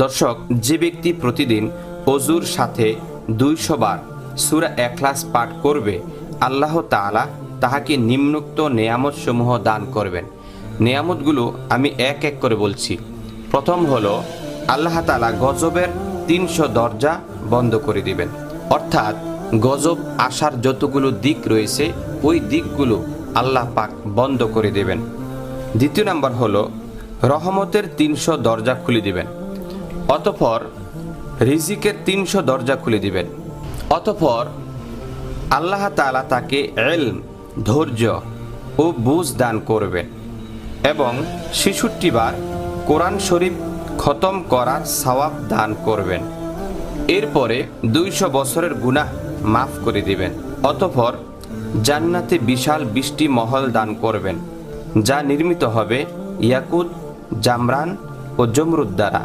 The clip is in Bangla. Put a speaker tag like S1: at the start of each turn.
S1: দর্শক, যে ব্যক্তি প্রতিদিন অজুর সাথে 200 বার সূরা ইখলাস পাঠ করবে, আল্লাহ তাআলা তাহাকে নিম্নোক্ত নেয়ামতসমূহ দান করবেন। নেয়ামতগুলো আমি এক এক করে বলছি। প্রথম হলো, আল্লাহ তাআলা গজবের 300 দরজা বন্ধ করে দিবেন, অর্থাৎ গজব আসার যতগুলো দিক রয়েছে ওই দিকগুলো আল্লাহ পাক বন্ধ করে দেবেন। দ্বিতীয় নাম্বার হলো, রহমতের 300 দরজা খুলে দিবেন। অতঃপর রিজিকের 300 দরজা খুলে দিবেন। অতঃপর আল্লাহ তাআলা তাকে ইলম, ধৈর্য ও বুঝ দান করবেন এবং 66 বার কোরআন শরীফ খতম করার সওয়াব দান করবেন। এরপরে 200 বছরের গুনাহ মাফ করে দিবেন। অতঃপর জান্নাতে বিশাল 20টি মহল দান করবেন, যা নির্মিত হবে ইয়াকুত, জামরান ও জমরুদ দ্বারা।